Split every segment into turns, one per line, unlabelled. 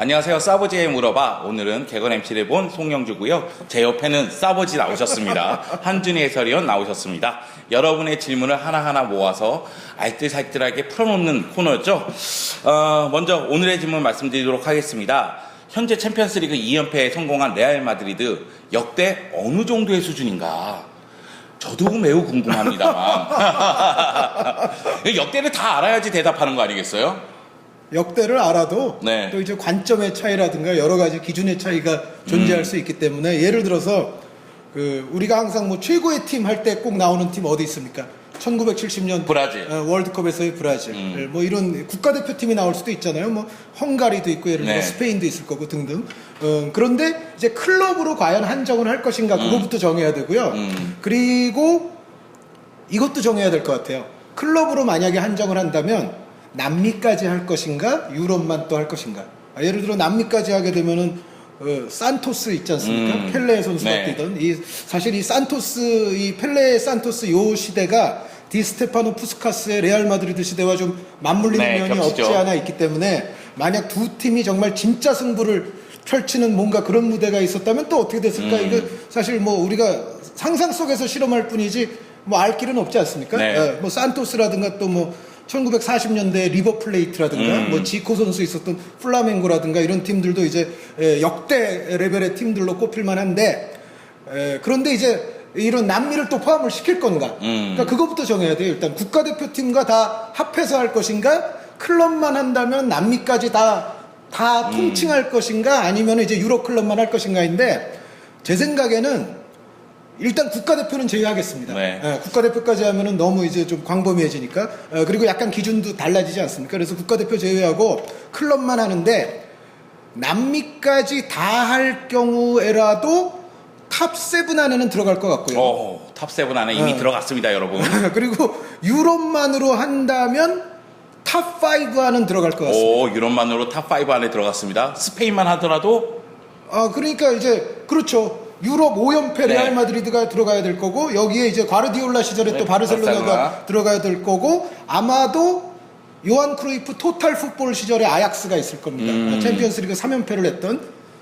안녕하세요. 사버지에 물어봐. 오늘은 개건 MC를 본 송영주고요. 제 옆에는 사버지 나오셨습니다. 한준희 해설위원 나오셨습니다. 여러분의 질문을 하나하나 모아서 알뜰살뜰하게 풀어놓는 코너였죠. 먼저 오늘의 질문 말씀드리도록 하겠습니다. 현재 챔피언스리그 2연패에 성공한 레알 마드리드 역대 어느 정도의 수준인가? 저도 매우 궁금합니다만 역대를 다 알아야지 대답하는 거 아니겠어요?
역대를 알아도
네.
또 이제 관점의 차이라든가 여러 가지 기준의 차이가 존재할 수 있기 때문에 예를 들어서 우리가 항상 뭐 최고의 팀 할 때 꼭 나오는 팀 어디 있습니까? 1970년
브라질
월드컵에서의 브라질 뭐 이런 국가대표팀이 나올 수도 있잖아요. 뭐 헝가리도 있고 예를 들어
네.
스페인도 있을 거고 등등. 그런데 이제 클럽으로 과연 한정을 할 것인가 그거부터 정해야 되고요. 그리고 이것도 정해야 될 것 같아요. 클럽으로 만약에 한정을 한다면 남미까지 할 것인가 유럽만 또 할 것인가. 예를 들어 남미까지 하게 되면은 산토스 있지 않습니까? 펠레 선수가
네.
뛰던 사실 이 산토스 이 펠레 산토스 요 시대가 디스테파노 푸스카스의 레알 마드리드 시대와 좀 맞물리는
네,
면이
겹치죠.
없지 않아 있기 때문에 만약 두 팀이 정말 진짜 승부를 펼치는 뭔가 그런 무대가 있었다면 또 어떻게 됐을까? 이거 사실 뭐 우리가 상상 속에서 실험할 뿐이지 뭐 알 길은 없지 않습니까?
네.
뭐 산토스라든가 또 뭐 1940년대 리버 플레이트라든가 뭐 지코 선수 있었던 플라멩고라든가 이런 팀들도 이제 역대 레벨의 팀들로 꼽힐 만한데 그런데 이제 이런 남미를 또 포함을 시킬 건가? 그러니까 그것부터 정해야 돼요. 일단 국가대표팀과 다 합해서 할 것인가? 클럽만 한다면 남미까지 다 통칭할 것인가? 아니면 이제 유럽 클럽만 할 것인가인데 제 생각에는 일단 국가대표는 제외하겠습니다.
네.
국가대표까지 하면은 너무 이제 좀 광범위해지니까. 그리고 약간 기준도 달라지지 않습니까? 그래서 국가대표 제외하고 클럽만 하는데 남미까지 다 할 경우에라도 탑7 안에는 들어갈 것 같고요.
탑7 안에 이미 들어갔습니다, 여러분.
그리고 유럽만으로 한다면 탑5 안은 들어갈 것 같습니다.
유럽만으로 탑5 안에 들어갔습니다. 스페인만 하더라도
그러니까 이제 그렇죠. 유럽 5연패 레알 마드리드가 들어가야 될 거고 여기에 이제 과르디올라 시절에 또 바르셀로나가 들어가야 될 거고 아마도 요한 크루이프 토탈 풋볼 시절에 아약스가 있을 겁니다. 챔피언스리그 3연패를 했던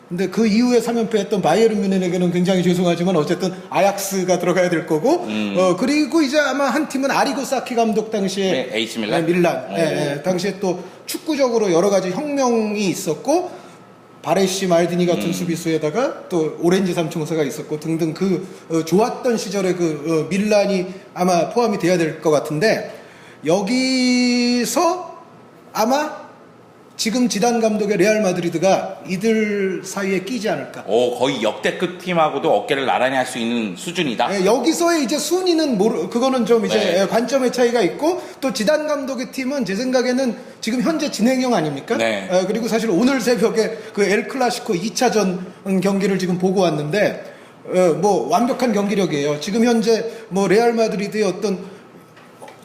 근데 그 이후에 3연패 했던 바이에른 뮌헨에게는 굉장히 죄송하지만 어쨌든 아약스가 들어가야 될 거고 그리고 이제 아마 한 팀은 아리고 사키 감독 당시에
AC 밀란.
밀란. 당시에 또 축구적으로 여러 가지 혁명이 있었고 바레시 말디니 같은 수비수에다가 또 오렌지 삼총사가 있었고 등등 좋았던 시절의 밀란이 아마 포함이 돼야 될 것 같은데 여기서 아마 지금 지단 감독의 레알 마드리드가 이들 사이에 끼지 않을까.
거의 역대급 팀하고도 어깨를 나란히 할 수 있는 수준이다.
여기서의 이제 순위는 그거는 좀 이제 관점의 차이가 있고 또 지단 감독의 팀은 제 생각에는 지금 현재 진행형 아닙니까?
네.
그리고 사실 오늘 새벽에 엘 클라시코 2차전 경기를 지금 보고 왔는데 뭐 완벽한 경기력이에요. 지금 현재 뭐 레알 마드리드의 어떤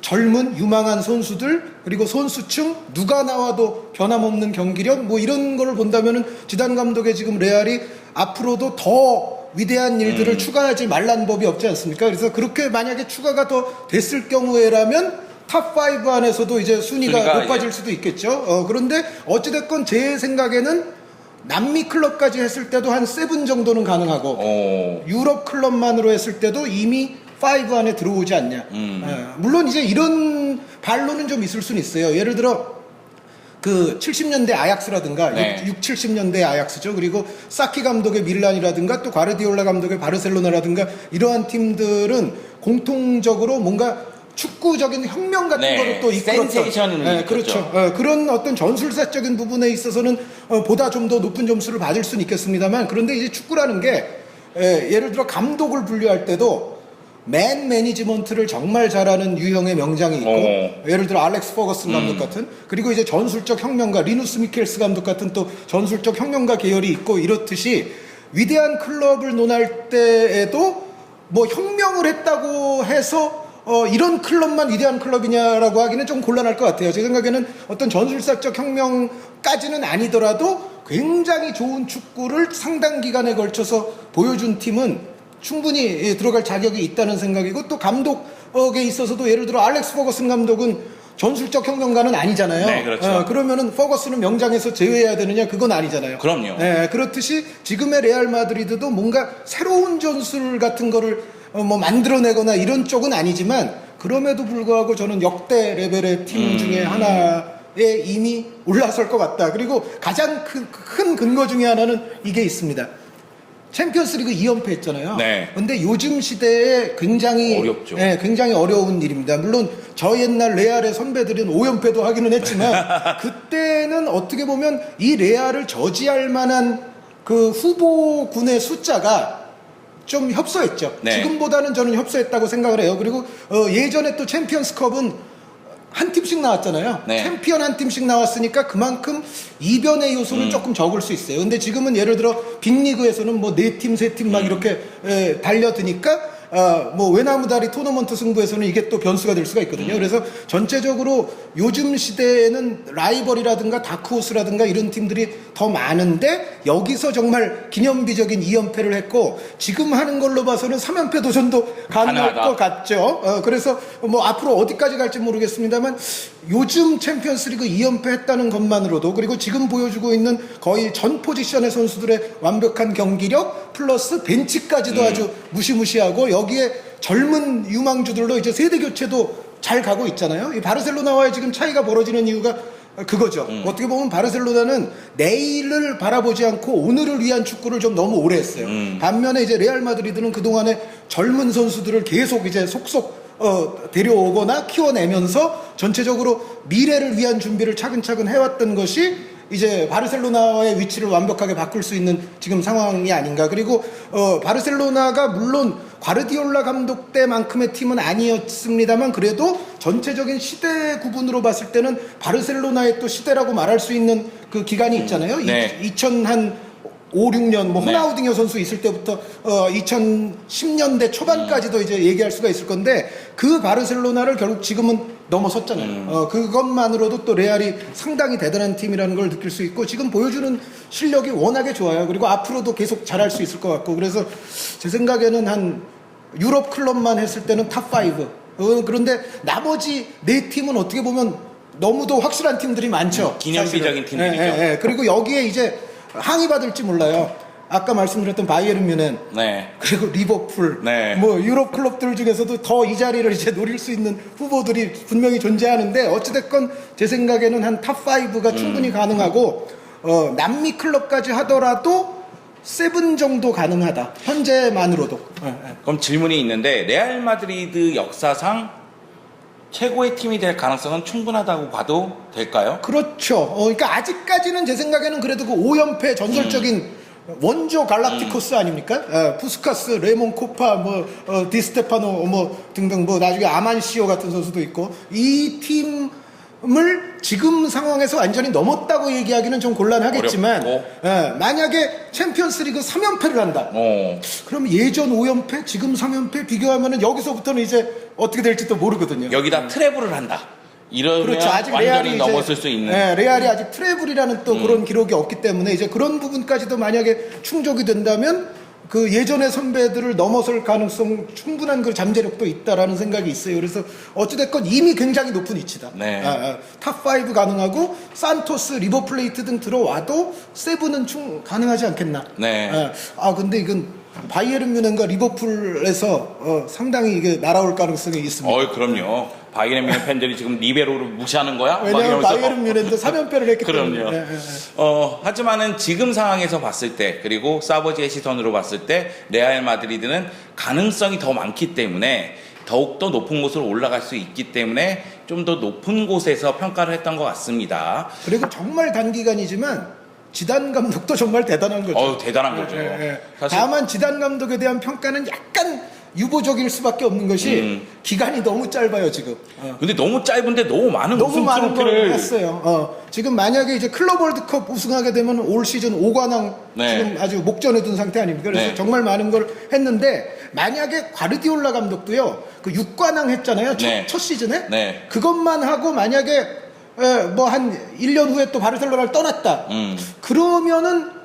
젊은 유망한 선수들 그리고 선수층 누가 나와도 변함없는 경기력 뭐 이런 거를 본다면은 지단 감독의 지금 레알이 앞으로도 더 위대한 일들을 추가하지 말라는 법이 없지 않습니까? 그래서 그렇게 만약에 추가가 더 됐을 경우에라면 탑5 안에서도 이제 순위가 높아질 수도 있겠죠. 그런데 어찌됐건 제 생각에는 남미 클럽까지 했을 때도 한 7 정도는 가능하고 유럽 클럽만으로 했을 때도 이미 5 안에 들어오지 않냐. 물론 이제 이런 반론은 좀 있을 수는 있어요. 예를 들어 70년대 아약스라든가 6, 70년대 아약스죠. 그리고 사키 감독의 밀란이라든가 또 과르디올라 감독의 바르셀로나라든가 이러한 팀들은 공통적으로 뭔가 축구적인 혁명 같은 거를 또 이끌었던
센세이션을
그렇죠. 그런 어떤 전술사적인 부분에 있어서는 보다 좀 더 높은 점수를 받을 수는 있겠습니다만 그런데 이제 축구라는 게 예를 들어 감독을 분류할 때도 맨 매니지먼트를 정말 잘하는 유형의 명장이 있고 예를 들어 알렉스 퍼거슨 감독 같은 그리고 이제 전술적 혁명가 리누스 미켈스 감독 같은 또 전술적 혁명가 계열이 있고 이렇듯이 위대한 클럽을 논할 때에도 뭐 혁명을 했다고 해서 이런 클럽만 위대한 클럽이냐라고 하기는 좀 곤란할 것 같아요. 제 생각에는 어떤 전술사적 혁명까지는 아니더라도 굉장히 좋은 축구를 상당 기간에 걸쳐서 보여준 팀은 충분히 들어갈 자격이 있다는 생각이고 또 감독에 있어서도 예를 들어 알렉스 퍼거슨 감독은 전술적 평론가는 아니잖아요.
네, 그렇죠.
그러면은 퍼거슨은 명장에서 제외해야 되느냐? 그건 아니잖아요.
그럼요.
그렇듯이 지금의 레알 마드리드도 뭔가 새로운 전술 같은 거를 뭐 만들어내거나 이런 쪽은 아니지만 그럼에도 불구하고 저는 역대 레벨의 팀 중에 하나에 이미 올라설 것 같다. 그리고 가장 큰 근거 중에 하나는 이게 있습니다. 챔피언스리그 2연패 했잖아요.
네.
근데 요즘 시대에 굉장히
어렵죠.
굉장히 어려운 일입니다. 물론 저 옛날 레알의 선배들은 5연패도 하기는 했지만 그때는 어떻게 보면 이 레알을 저지할 만한 그 후보군의 숫자가 좀 협소했죠.
네.
지금보다는 저는 협소했다고 생각을 해요. 그리고 예전에 또 챔피언스컵은 한 팀씩 나왔잖아요.
네.
챔피언 한 팀씩 나왔으니까 그만큼 이변의 요소는 조금 적을 수 있어요. 근데 지금은 예를 들어 빅리그에서는 뭐 4팀, 3팀 막 이렇게 달려드니까 뭐 외나무다리 토너먼트 승부에서는 이게 또 변수가 될 수가 있거든요. 그래서 전체적으로 요즘 시대에는 라이벌이라든가 다크호스라든가 이런 팀들이 더 많은데 여기서 정말 기념비적인 2연패를 했고 지금 하는 걸로 봐서는 3연패 도전도 가능할
가능하다.
것 같죠. 그래서 뭐 앞으로 어디까지 갈지 모르겠습니다만 요즘 챔피언스리그 2연패 했다는 것만으로도 그리고 지금 보여주고 있는 거의 전 포지션의 선수들의 완벽한 경기력 플러스 벤치까지도 아주 무시무시하고 여기에 젊은 유망주들로 이제 세대 교체도 잘 가고 있잖아요. 이 바르셀로나와의 지금 차이가 벌어지는 이유가 그거죠. 어떻게 보면 바르셀로나는 내일을 바라보지 않고 오늘을 위한 축구를 좀 너무 오래 했어요. 반면에 이제 레알 마드리드는 그동안에 젊은 선수들을 계속 이제 속속 데려오거나 키워내면서 전체적으로 미래를 위한 준비를 차근차근 해왔던 것이 이제 바르셀로나의 위치를 완벽하게 바꿀 수 있는 지금 상황이 아닌가. 그리고 바르셀로나가 물론 과르디올라 감독 때만큼의 팀은 아니었습니다만 그래도 전체적인 시대 구분으로 봤을 때는 바르셀로나의 또 시대라고 말할 수 있는 그 기간이 있잖아요.
네.
2000한 5, 6년 뭐
네.
호나우딩요 선수 있을 때부터 2010년대 초반까지도 이제 얘기할 수가 있을 건데 그 바르셀로나를 결국 지금은 넘어섰잖아요. 그것만으로도 또 레알이 상당히 대단한 팀이라는 걸 느낄 수 있고 지금 보여주는 실력이 워낙에 좋아요. 그리고 앞으로도 계속 잘할 수 있을 것 같고 그래서 제 생각에는 한 유럽 클럽만 했을 때는 탑5. 그런데 나머지 4팀은 어떻게 보면 너무도 확실한 팀들이 많죠.
기념비적인
사실은.
팀들이죠.
그리고 여기에 이제 항의받을지 몰라요. 아까 말씀드렸던 바이에른 뮌헨,
네.
그리고 리버풀,
네.
뭐 유럽 클럽들 중에서도 더 이 자리를 이제 노릴 수 있는 후보들이 분명히 존재하는데 어찌됐건 제 생각에는 한 탑5가 충분히 가능하고 남미 클럽까지 하더라도 7 정도 가능하다. 현재만으로도.
그럼 질문이 있는데 레알 마드리드 역사상 최고의 팀이 될 가능성은 충분하다고 봐도 될까요?
그렇죠. 그러니까 아직까지는 제 생각에는 그래도 그 5연패 전설적인 원조 갈락티코스 아닙니까? 푸스카스, 레몬 코파, 뭐 디스테파노, 뭐 등등 뭐 나중에 아만시오 같은 선수도 있고 이 팀을 지금 상황에서 완전히 넘었다고 얘기하기는 좀 곤란하겠지만 만약에 챔피언스리그 3연패를 한다. 그럼 예전 5연패, 지금 3연패 비교하면은 여기서부터는 이제 어떻게 될지 또 모르거든요.
여기다 트래블을 한다. 이러면
그렇죠. 아직
완전히
레알이
넘었을
이제,
수 있는.
레알이 아직 트래블이라는 또 그런 기록이 없기 때문에 이제 그런 부분까지도 만약에 충족이 된다면 그 예전의 선배들을 넘어설 가능성 충분한 그 잠재력도 있다라는 생각이 있어요. 그래서 어찌됐건 이미 굉장히 높은 위치다.
네.
탑5 가능하고 산토스, 리버플레이트 등 들어와도 7은 가능하지 않겠나.
네.
근데 이건 바이에른 뮌헨과 리버풀에서 상당히 이게 날아올 가능성이 있습니다.
그럼요. 바이에른 뮌헨 팬들이 지금 리베로를 무시하는 거야?
왜냐하면 바이에른 뮌헨도 3연패를 했기 때문에.
그럼요. 하지만은 지금 상황에서 봤을 때 그리고 사버지의 시선으로 봤을 때 레알 마드리드는 가능성이 더 많기 때문에 더욱더 높은 곳으로 올라갈 수 있기 때문에 좀 더 높은 곳에서 평가를 했던 것 같습니다.
그리고 정말 단기간이지만 지단 감독도 정말 대단한 거죠.
대단한 거죠. 사실
다만 지단 감독에 대한 평가는 약간 유보적일 수밖에 없는 것이 기간이 너무 짧아요 지금.
근데 너무 짧은데 너무 많은
너무
우승
많은 걸
트로피를
했어요. 지금 만약에 이제 클럽 월드컵 우승하게 되면 올 시즌 5관왕 지금 아주 목전에 둔 상태 아닙니까? 그래서 정말 많은 걸 했는데 만약에 과르디올라 감독도요 그 6관왕 했잖아요 첫 시즌에 그것만 하고 만약에 뭐 한 1년 후에 또 바르셀로나를 떠났다. 그러면은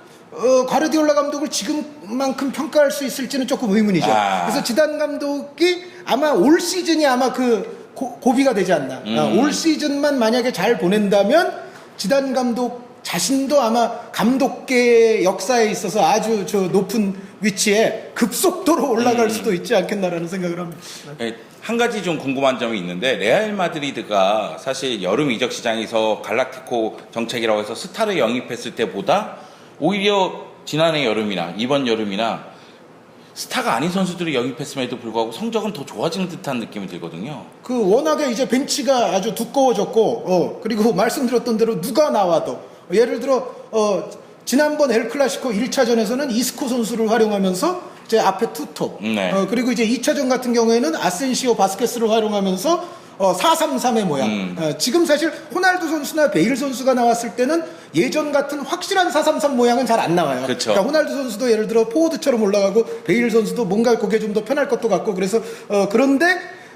과르디올라 감독을 지금만큼 평가할 수 있을지는 조금 의문이죠. 그래서 지단 감독이 아마 올 시즌이 아마 그 고비가 되지 않나. 올 시즌만 만약에 잘 보낸다면 지단 감독 자신도 아마 감독계 역사에 있어서 아주 저 높은 위치에 급속도로 올라갈 수도 있지 않겠나라는 생각을 합니다.
예, 한 가지 좀 궁금한 점이 있는데 레알 마드리드가 사실 여름 이적 시장에서 갈라티코 정책이라고 해서 스타를 영입했을 때보다 오히려 지난해 여름이나 이번 여름이나 스타가 아닌 선수들을 영입했음에도 불구하고 성적은 더 좋아지는 듯한 느낌이 들거든요.
그 워낙에 이제 벤치가 아주 두꺼워졌고 그리고 말씀드렸던 대로 누가 나와도 예를 들어 지난번 엘클라시코 1차전에서는 이스코 선수를 활용하면서 이제 앞에 투톱
네.
그리고 이제 2차전 같은 경우에는 아센시오 바스케스를 활용하면서 4-3-3의 모양. 지금 사실 호날두 선수나 베일 선수가 나왔을 때는 예전 같은 확실한 4-3-3 모양은 잘 안 나와요.
그쵸.
그러니까 호날두 선수도 예를 들어 포워드처럼 올라가고 베일 선수도 뭔가 그게 좀 더 편할 것도 같고 그래서 그런데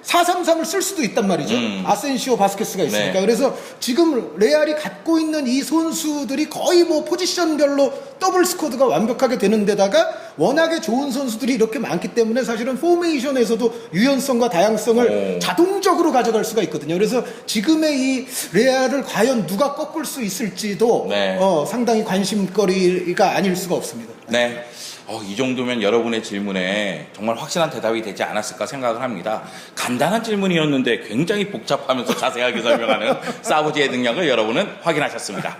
4-3-3을 쓸 수도 있단 말이죠. 아센시오 바스케스가 있으니까.
네.
그래서 지금 레알이 갖고 있는 이 선수들이 거의 뭐 포지션별로 더블 스쿼드가 완벽하게 되는 데다가 워낙에 좋은 선수들이 이렇게 많기 때문에 사실은 포메이션에서도 유연성과 다양성을 자동적으로 가져갈 수가 있거든요. 그래서 지금의 이 레알을 과연 누가 꺾을 수 있을지도
네.
상당히 관심거리가 아닐 수가 없습니다.
네. 이 정도면 여러분의 질문에 정말 확실한 대답이 되지 않았을까 생각을 합니다. 간단한 질문이었는데 굉장히 복잡하면서 자세하게 설명하는 사보지의 능력을 여러분은 확인하셨습니다.